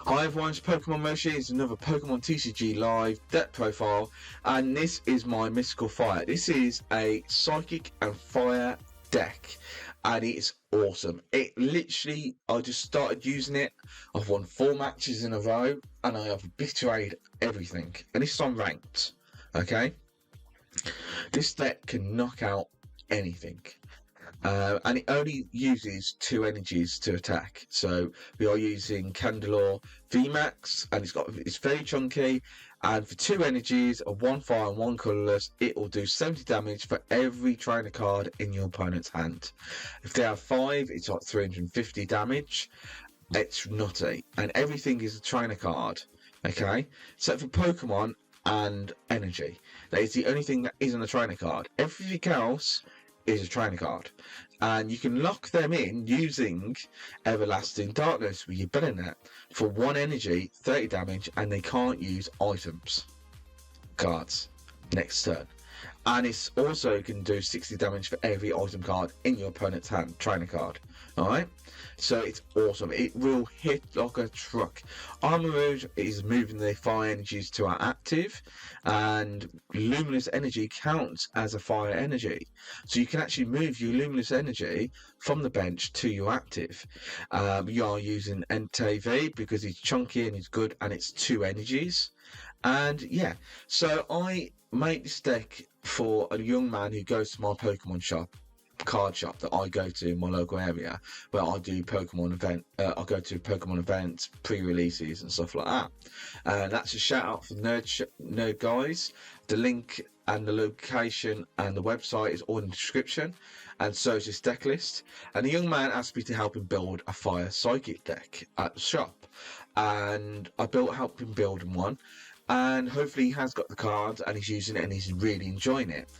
Hi everyone, it's Pokemon Moshi. It's another Pokemon TCG Live deck profile, and this is my Mystical Fire. This is a Psychic and Fire deck, and it's awesome. It literally, I just started using it. I've won 4 matches in a row, and I have obliterated everything. And this is on ranked, okay? This deck can knock out anything. And it only uses 2 energies to attack. So we are using Chandelure VMAX, and it's very chunky. And for 2 energies, a 1 fire and 1 colourless, it will do 70 damage for every trainer card in your opponent's hand. If they have 5, it's like 350 damage. It's nutty, and everything is a trainer card. Okay, except for Pokemon and energy. That is the only thing that isn't a trainer card. Everything else is a trainer card, and you can lock them in using Everlasting Darkness with your Banette for 1 energy, 30 damage, and they can't use items cards next turn. And it's also can do 60 damage for every item card in your opponent's hand, trainer card. Alright, so it's awesome. It will hit like a truck. Armarouge is moving the fire energies to our active, and Luminous Energy counts as a fire energy. So you can actually move your Luminous Energy from the bench to your active. You are using Entei V because he's chunky and he's good, and it's 2 energies. And yeah, so I made this deck for a young man who goes to my Pokemon shop, card shop that I go to in my local area, where I do Pokemon event. I go to Pokemon events, pre-releases and stuff like that. And that's a shout out for Nerd guys. The link and the location and the website is all in the description, and so is this deck list. And the young man asked me to help him build a fire psychic deck at the shop, and I helped him build one. And hopefully he has got the cards and he's using it and he's really enjoying it.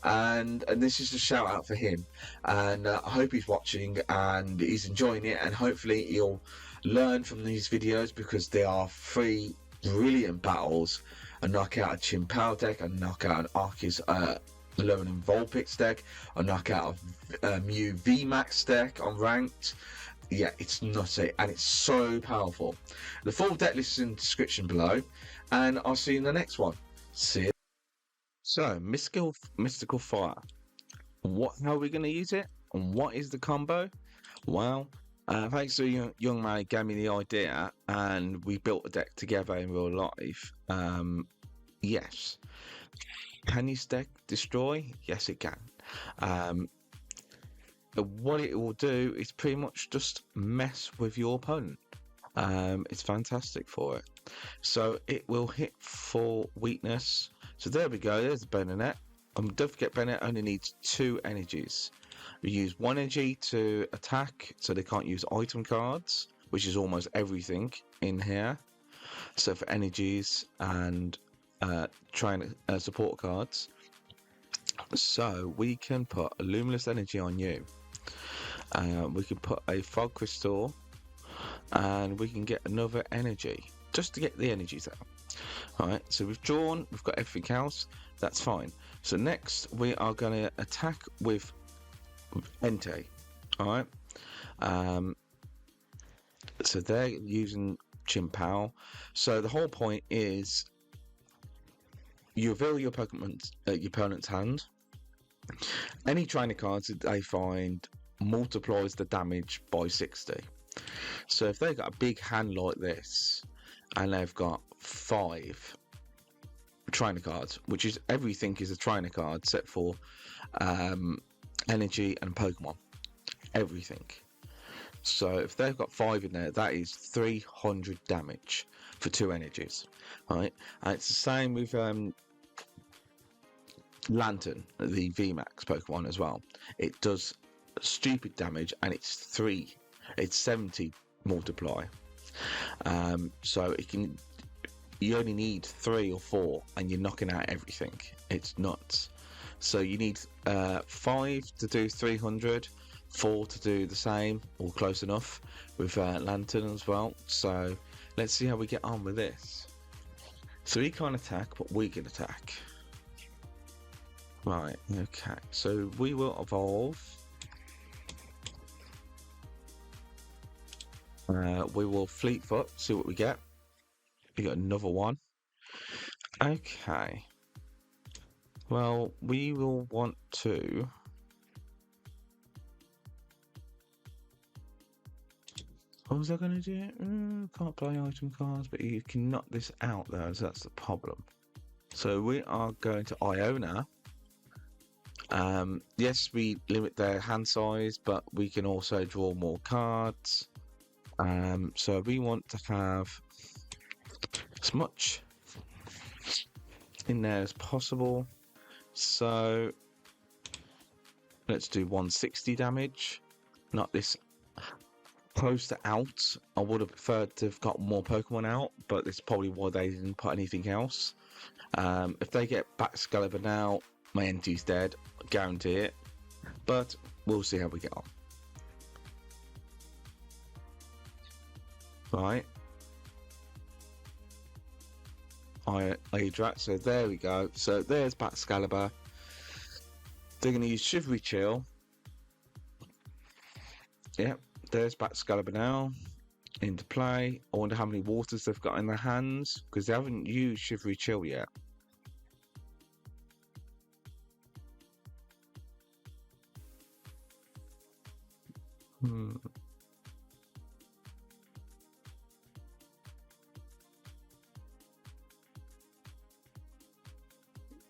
And this is a shout out for him, and I hope he's watching and he's enjoying it, and hopefully he'll learn from these videos, because they are 3 brilliant battles: a knockout of PAL deck, a knockout an Arceus Lone and Vulpix deck, a knockout of Mew VMAX deck on ranked. Yeah, it's nutty and it's so powerful. The full deck list is in the description below, and I'll see you in the next one. See you. So, Mystical Fire. How are we going to use it? And what is the combo? Well, thanks to a young man who gave me the idea, and we built a deck together in real life. Yes. Can this deck destroy? Yes, it can. What it will do is pretty much just mess with your opponent. It's fantastic for it. So it will hit for weakness. So there we go, there's the Banette. Don't forget, Banette only needs 2 energies. We use 1 energy to attack, so they can't use item cards, which is almost everything in here. So for energies and trying support cards. So we can put a Luminous Energy on you. We can put a Fog Crystal, and we can get another energy just to get the energies out. Alright, so we've drawn, we've got everything else, that's fine. So next we are going to attack with Entei. Alright, so they're using PAL. So the whole point is you reveal your opponent's hand. Any trainer cards that they find multiplies the damage by 60. So if they've got a big hand like this, and they've got 5 trainer cards, which is everything is a trainer card except for energy and Pokemon, everything. So if they've got 5 in there, that is 300 damage for 2 energies. Right, and it's the same with Lantern, the VMAX Pokemon as well. It does stupid damage, and it's 70 multiply. So it can, you only need 3 or 4 and you're knocking out everything. It's nuts. So you need 5 to do 300, 4 to do the same or close enough with Lantern as well. So let's see how we get on with this. So he can't attack, but we can attack. Right, okay, so we will evolve. We will fleet foot, see what we get. We got another one. Okay. Well, we will want to. What was I going to do? Can't play item cards, but you can knock this out though, so that's the problem. So we are going to Iono. Yes, we limit their hand size, but we can also draw more cards. So we want to have as much in there as possible. So let's do 160 damage. Not this close to out. I would have preferred to have got more Pokemon out, but it's probably why they didn't put anything else. If they get Excalibur now, my Entei's dead. I guarantee it. But we'll see how we get on. Right. Hydra. So there we go. So there's Excalibur. They're going to use Shivery Chill. Yep. There's Excalibur now into play. I wonder how many waters they've got in their hands because they haven't used Shivery Chill yet.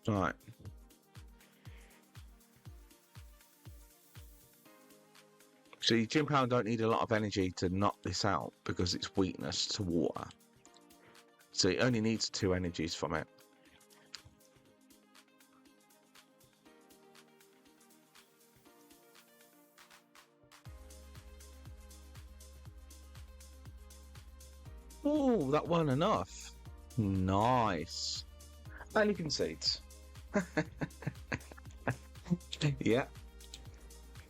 Right. So your Gym Power don't need a lot of energy to knock this out because it's weakness to water. So it only needs 2 energies from it. Oh, that wasn't enough. Nice. And you concedes. Yeah.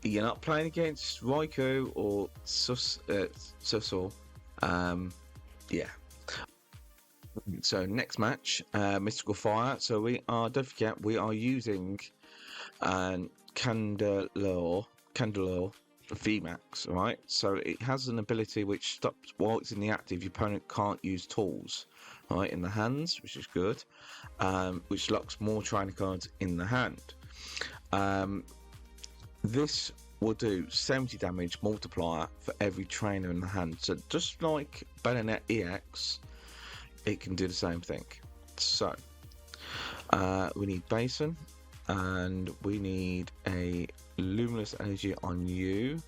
You're not playing against Raikou or Sussel. Yeah. So next match, Mystical Fire. So we are, don't forget, we are using Chandelure VMAX, right? So it has an ability which stops while it's in the active, your opponent can't use tools, right, in the hands, which is good, which locks more trainer cards in the hand. This will do 70 damage multiplier for every trainer in the hand. So just like Banette EX, it can do the same thing. So we need Basin, and we need a Luminous Energy on you.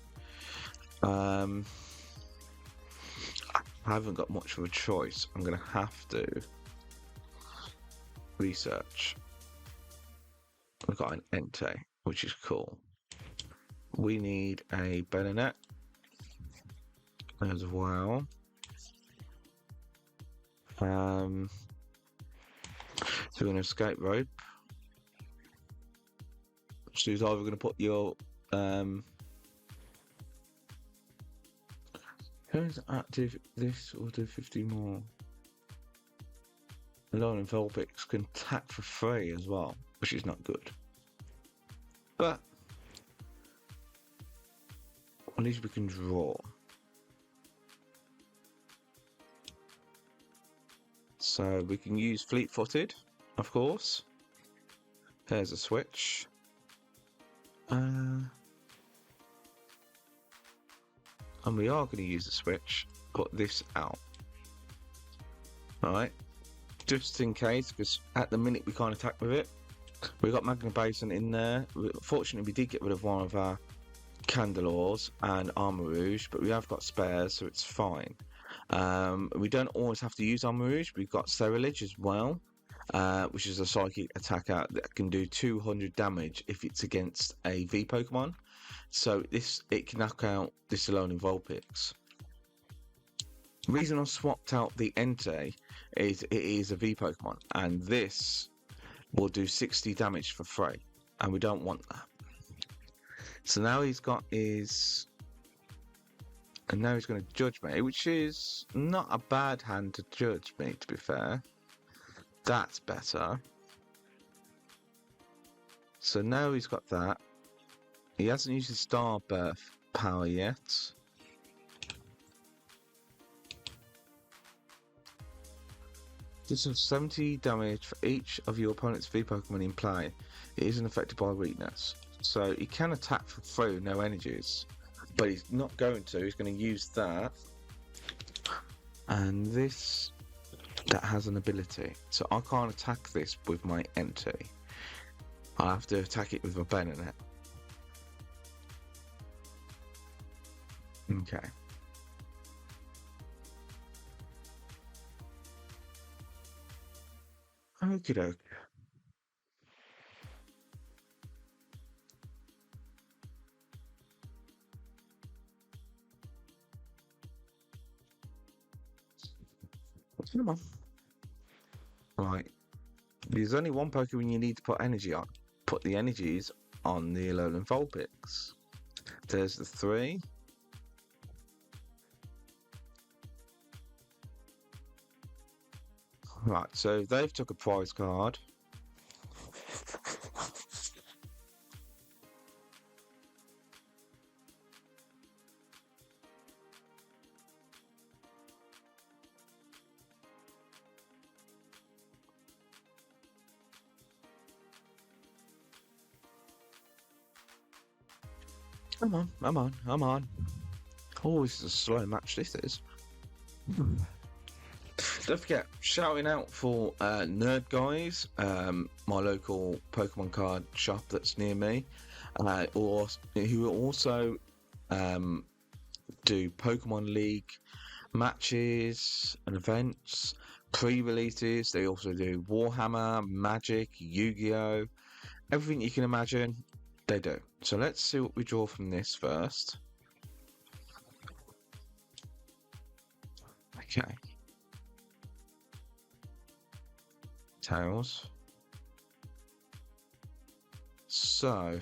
I haven't got much of a choice. I'm going to have to research. We've got an Entei, which is cool. We need a Banette as well. So we're going to Escape Rope. So he's either going to put your who's active, this will do 50 more. Iono and Vulpix can attack for free as well, which is not good. But at least we can draw. So we can use Fleet-Footed, of course. There's a switch. And we are going to use the switch, put this out. Alright, just in case, because at the minute we can't attack with it. We've got Magma Basin in there. Fortunately, we did get rid of one of our Chandelures and Armarouge, but we have got spares, so it's fine. We don't always have to use Armarouge. We've got Ceruledge as well, which is a psychic attacker that can do 200 damage if it's against a V Pokemon. So it can knock out this Iono Vulpix. The reason I swapped out the Entei is it is a V Pokemon, and this will do 60 damage for free, and we don't want that. So now he's got his, and now he's going to judge me, which is not a bad hand to judge me, to be fair. That's better. So now he's got that. He hasn't used his Star Birth power yet. This does 70 damage for each of your opponent's V Pokemon in play. It isn't affected by weakness. So he can attack for free, no energies. But he's not going to, he's going to use that. And this, that has an ability. So I can't attack this with my Entei. I have to attack it with my Banette. Okay. Okie doke. Come on. Right. There's only one Pokemon you need to put energy on. Put the energies on the Alolan Vulpix. There's the 3. Right, so they've took a prize card. Come on, come on, come on. Oh, this is a slow match, this is. Don't forget, shouting out for Nerd Guys, my local Pokemon card shop that's near me, or who also do Pokemon League matches and events, pre-releases. They also do Warhammer, Magic, Yu-Gi-Oh, everything you can imagine, they do. So let's see what we draw from this first. Okay. Tails. So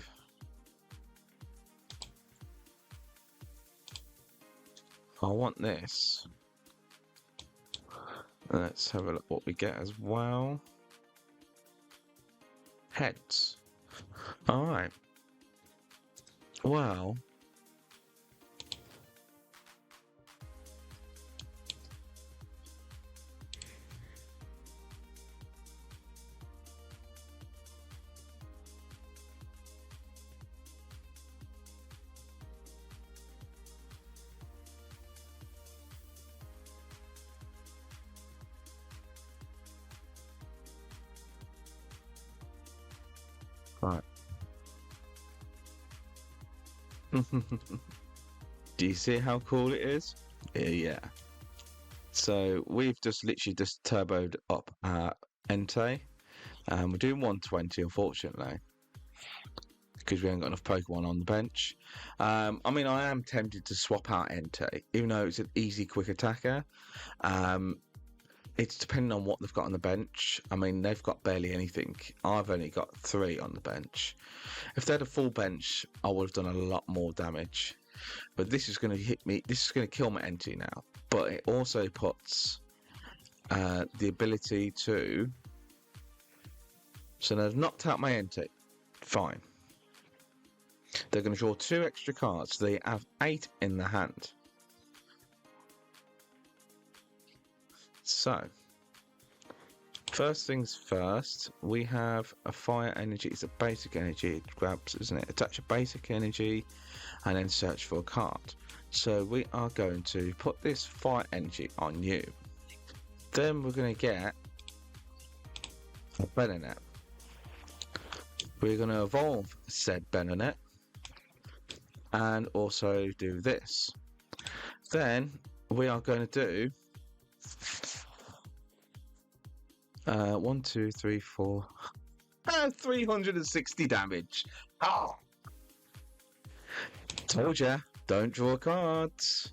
I want this. Let's have a look what we get as well. Heads. All right. Well, right. Do you see how cool it is? Yeah. So we've just literally just turboed up our Entei. We're doing 120, unfortunately, because we haven't got enough Pokemon on the bench. I mean, I am tempted to swap out Entei, even though it's an easy, quick attacker. It's depending on what they've got on the bench. I mean, they've got barely anything. I've only got 3 on the bench. If they had a full bench, I would have done a lot more damage. But this is going to hit me. This is going to kill my Entei now. But it also puts the ability to. So they've knocked out my Entei. Fine. They're going to draw 2 extra cards. So they have 8 in the hand. So, first things first, we have a fire energy. It's a basic energy. It grabs, isn't it? Attach a basic energy and then search for a card. So we are going to put this fire energy on you. Then we're going to get a Banette. We're going to evolve said Banette and also do this. Then we are going to do 1, 2, 3, 4, 360 damage. Oh, told ya, don't draw cards.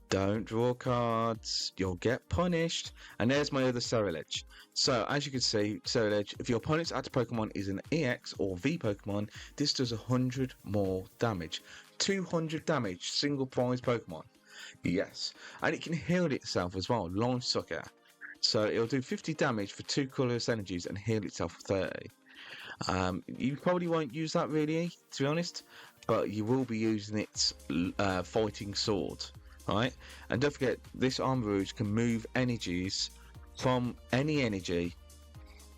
Don't draw cards. You'll get punished. And there's my other Ceruledge. So as you can see, Ceruledge, if your opponent's active Pokemon is an EX or V Pokemon, this does 100 more damage. 200 damage, single prize Pokemon. Yes, and it can heal itself as well. Long sucker. So it'll do 50 damage for 2 colorless energies and heal itself for 30. You probably won't use that really, to be honest, but you will be using its fighting sword, right? And don't forget, this Armarouge can move energies from any energy,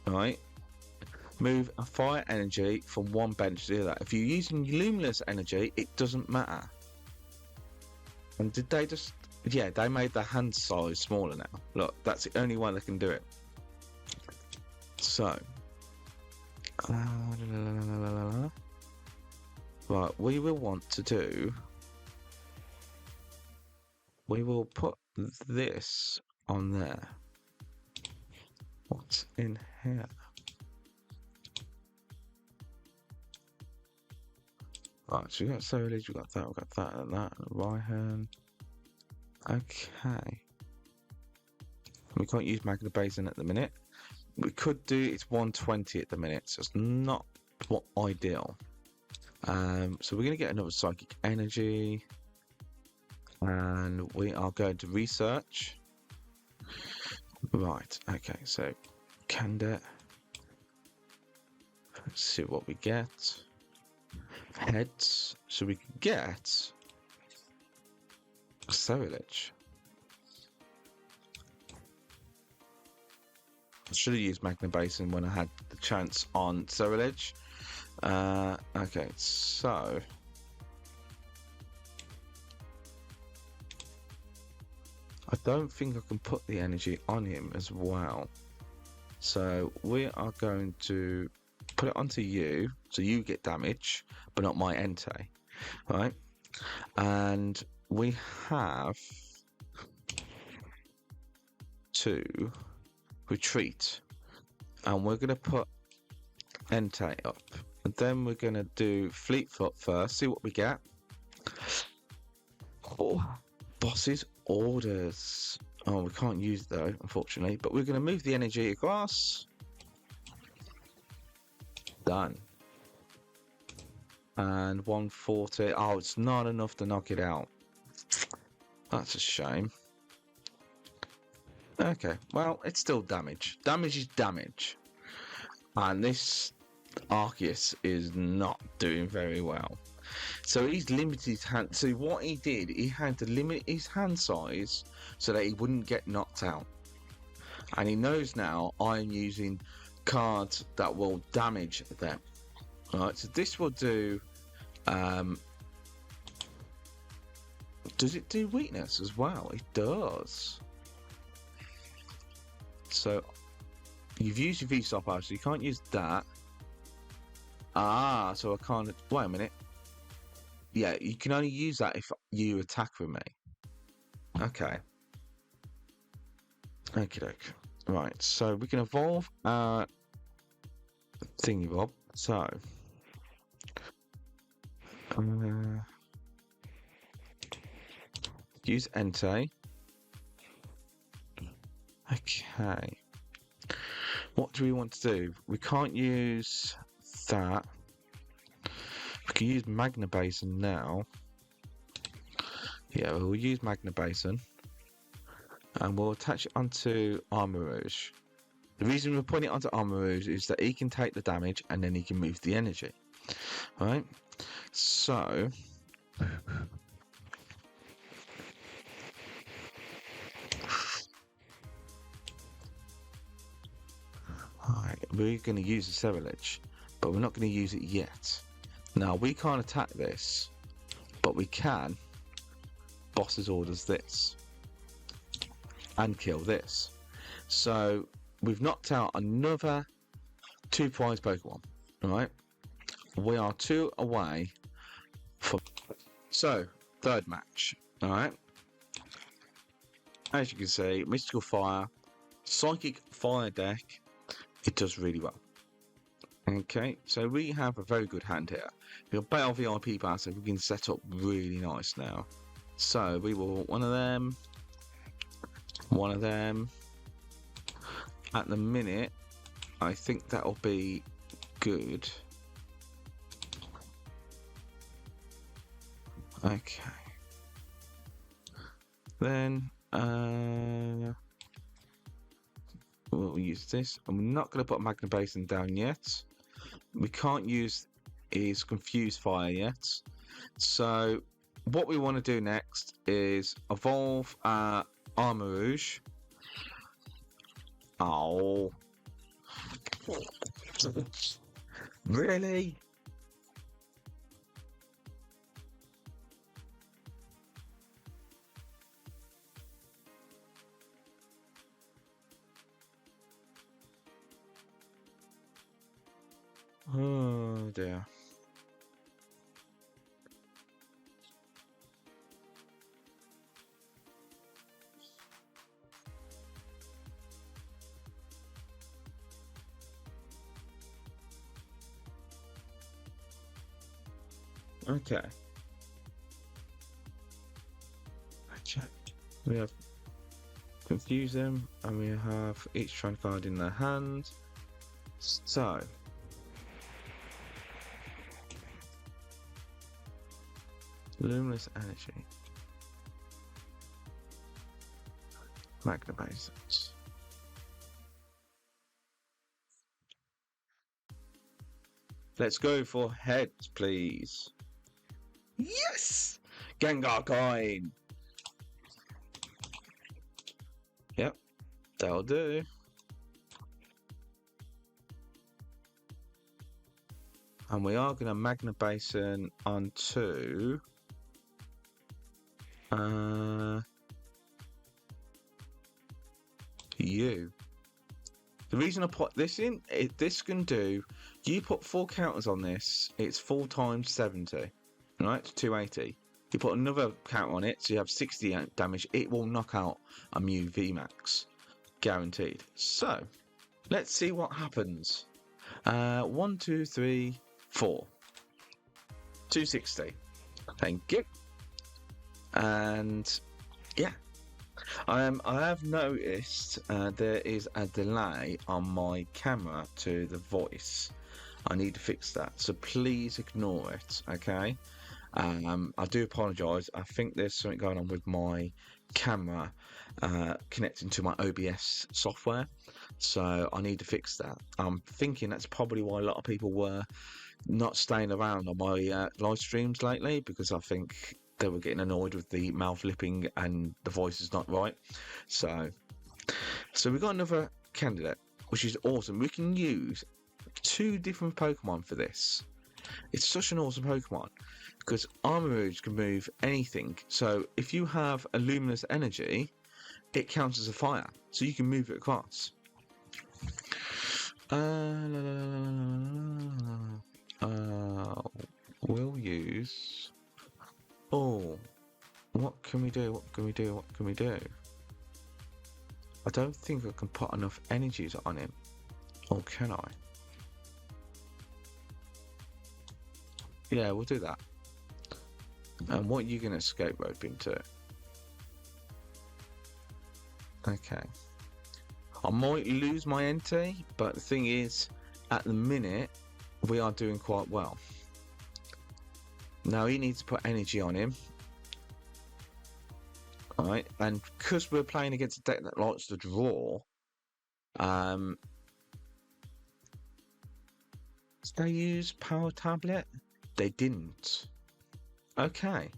right? Move a fire energy from one bench to the other. If you're using luminous energy, it doesn't matter. And did they just... Yeah, they made the hand size smaller now. Look, that's the only one that can do it. So... right, we will want to do... We will put this on there. What's in here? Right, so we got Ceruledge, we got that, and that, and Raihan. Okay. We can't use Magma Basin at the minute. We could do, it's 120 at the minute, so it's not what ideal. So we're going to get another Psychic Energy. And we are going to research. Right, okay, so Candet. Let's see what we get. Heads. So we can get Ceruledge. I should have used Magma Basin when I had the chance on Ceruledge. Okay, so I don't think I can put the energy on him as well. So we are going to put it onto you, so you get damage, but not my Entei, right? And we have to retreat, and we're going to put Entei up, and then we're going to do Fleet Foot first, see what we get. Oh, Boss's Orders. Oh, we can't use it though, unfortunately, but we're going to move the energy across. Done. And 140. Oh, it's not enough to knock it out. That's a shame. Okay, well, it's still damage. Damage is damage. And this Arceus is not doing very well. So he's limited his hand. So what he did, he had to limit his hand size so that he wouldn't get knocked out. And he knows now I'm using cards that will damage them. Alright, so this will do... does it do weakness as well? It does. So you've used your V-Stop out, so you can't use that. Ah, so I can't... Wait a minute. Yeah, you can only use that if you attack with me. Okay. Okie doke. Right, so we can evolve our thingy bob. So use Entei. Okay. What do we want to do? We can't use that. We can use Magma Basin now. Yeah, we'll use Magma Basin. And we'll attach it onto Armarouge. The reason we're putting it onto Armarouge is that he can take the damage and then he can move the energy. Alright? So... Alright, we're going to use the Ceruledge, but we're not going to use it yet. Now, we can't attack this, but we can Boss's Orders this. And kill this. So we've knocked out another 2 prize Pokemon. Alright. We are 2 away from... So, third match. Alright. As you can see, Mystical Fire, Psychic Fire deck. It does really well. Okay, so we have a very good hand here. We've got Battle VIP Pass, so we can set up really nice now. So we will one of them. One of them. At the minute, I think that'll be good. Okay. Then we'll use this. I'm not going to put Magma Basin down yet. We can't use his Confused Fire yet. So what we want to do next is evolve our Armarouge Oh. Really? Oh dear. Okay. We have confuse them, and we have each trump card in their hand. So, Luminous Energy, Magma Basin. Let's go for heads, please. Yes! Gengar coin. Yep, that'll do. And we are going to Magma Basin onto you. The reason I put this in, this can do, you put 4 counters on this, it's 4 times 70, right, 280. You put another counter on it, so you have 60 damage, it will knock out a Mew VMAX, guaranteed. So, let's see what happens. 1, 2, 3, 4. 260. Thank you. And, yeah. I have noticed there is a delay on my camera to the voice. I need to fix that, so please ignore it, okay? I do apologise. I think there's something going on with my camera connecting to my OBS software, so I need to fix that. I'm thinking that's probably why a lot of people were not staying around on my live streams lately, because I think they were getting annoyed with the mouth lipping and the voice is not right. So we've got another candidate, which is awesome. We can use 2 different Pokemon for this. It's such an awesome Pokemon because Armarouge can move anything. So if you have a Luminous Energy, it counts as a fire, so you can move it across. We'll use. Oh, what can we do? What can we do? What can we do? I don't think I can put enough energies on him. Or can I? Yeah, we'll do that. And what are you going to escape rope into? Okay. I might lose my Entei, but the thing is, at the minute, we are doing quite well. Now he needs to put energy on him. Alright, and because we're playing against a deck that likes to draw, did they use Power Tablet? They didn't. Okay.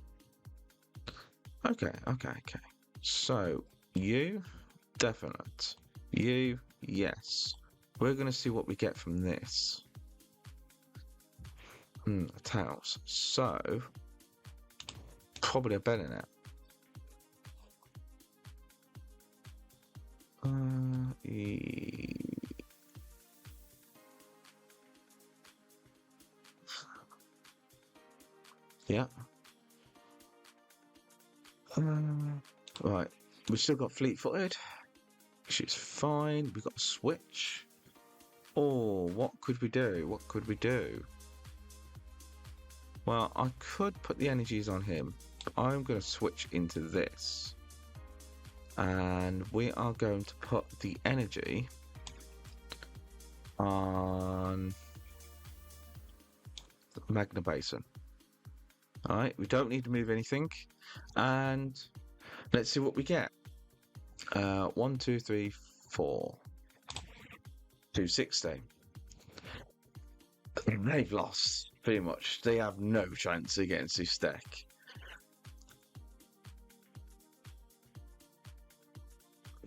Okay. So, you, definite. You, yes. We're going to see what we get from this. Tails. So, probably a Banette. Yeah. Right. We've still got fleet-footed, which is fine. We've got a switch. Oh, what could we do? What could we do? Well, I could put the energies on him, but I'm going to switch into this. And we are going to put the energy on Magma Basin. Alright, we don't need to move anything. And let's see what we get. 1, 2, 3, 4. 260. They've lost, pretty much. They have no chance against this deck.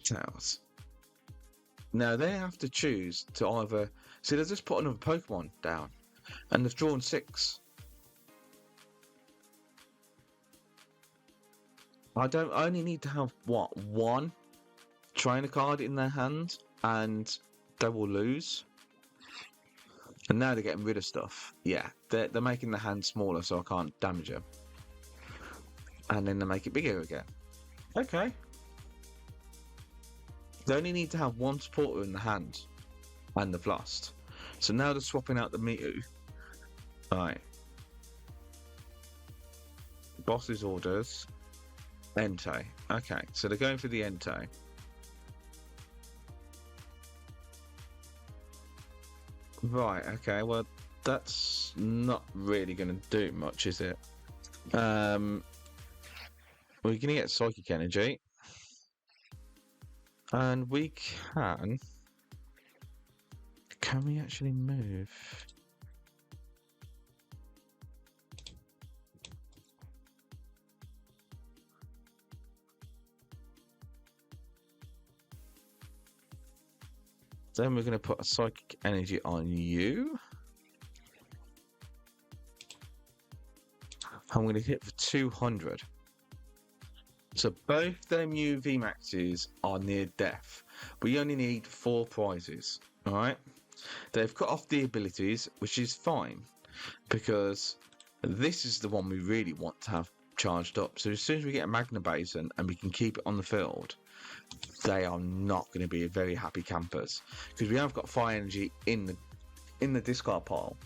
Tails. Now they have to choose to either... See, they've just put another Pokemon down. And they've drawn 6. I only need to have, what, 1 trainer card in their hand, and they will lose. And now they're getting rid of stuff. Yeah, they're making the hand smaller so I can't damage them. And then they make it bigger again. Okay. They only need to have 1 supporter in the hand, and they've lost. So now they're swapping out the Mewtwo. Right. Boss's orders. Entei. Okay, so they're going for the Entei. Right, okay, well, that's not really going to do much, is it? We're going to get Psychic Energy. And we can... Can we actually move? Then we're going to put a Psychic Energy on you. I'm going to hit for 200. So both their new VMAXs are near death. We only need 4 prizes. Alright? They've cut off the abilities, which is fine. Because this is the one we really want to have charged up. So as soon as we get a Magma Basin and we can keep it on the field, they are not going to be very happy campers, because we have got fire energy in the discard pile,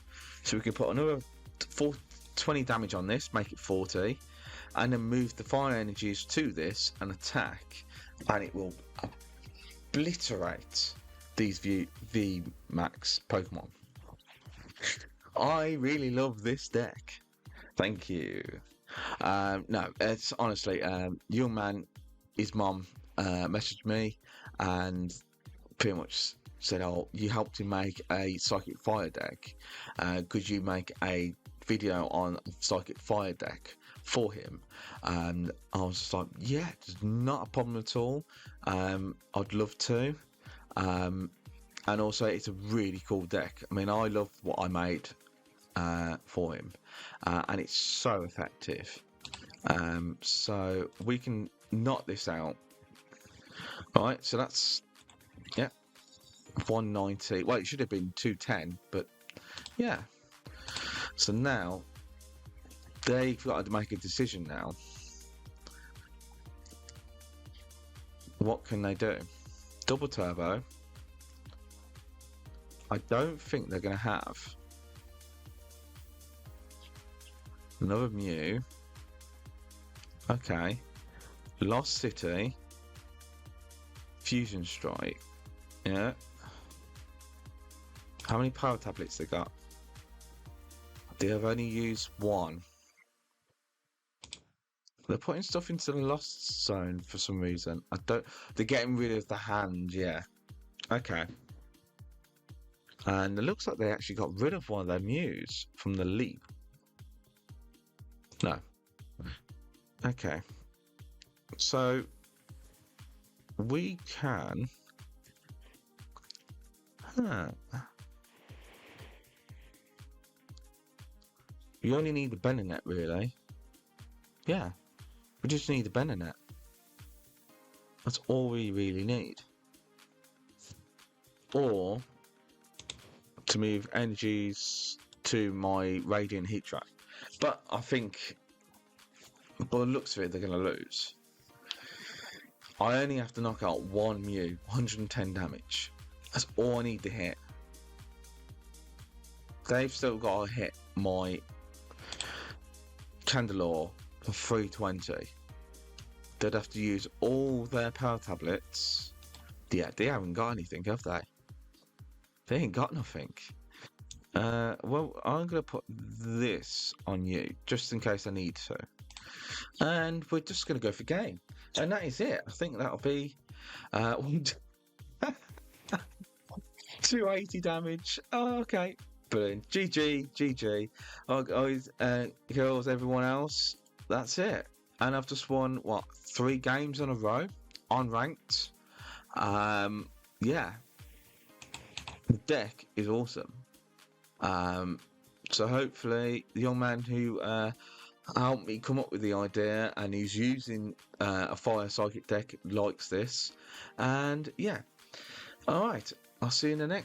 so we can put another 20 damage on this, make it 40, and then move the fire energies to this and attack, and it will obliterate these VMAX Pokemon. I really love this deck. Thank you. No, it's honestly, young man, his mum messaged me and pretty much said, oh, you helped him make a Psychic Fire deck. Could you make a video on Psychic Fire deck for him? And I was just like, yeah, it's not a problem at all. I'd love to. And also, it's a really cool deck. I mean, I love what I made for him. And it's so effective. So we can knock this out. Right, so that's, yeah, 190. Well, it should have been 210, but yeah. So now they've got to make a decision now. What can they do? Double turbo. I don't think they're going to have another Mew. Okay. Lost City. Fusion Strike. Yeah. How many power tablets they got? They have only used 1. They're putting stuff into the lost zone for some reason. They're getting rid of the hand, yeah. Okay. And it looks like they actually got rid of one of their Mews from the leap. No. Okay. So we can... You only need the Banette, really. Yeah. We just need the Banette. That's all we really need. Or to move energies to my Radiant Heatran. But I think, by the looks of it, they're going to lose. I only have to knock out 1 Mew, 110 damage. That's all I need to hit. They've still got to hit my Chandelure for 320. They'd have to use all their power tablets. Yeah, they haven't got anything, have they? They ain't got nothing. Well, I'm going to put this on you, just in case I need to. And we're just going to go for game. And that is it. I think that'll be 280 damage. Oh, okay. Brilliant. GG, GG. Oh, guys, girls, everyone else, that's it. And I've just won, what, 3 games in a row? Unranked. Yeah. The deck is awesome. So hopefully the young man who helped me come up with the idea and he's using a fire psychic deck likes this. And yeah, all right, I'll see you in the next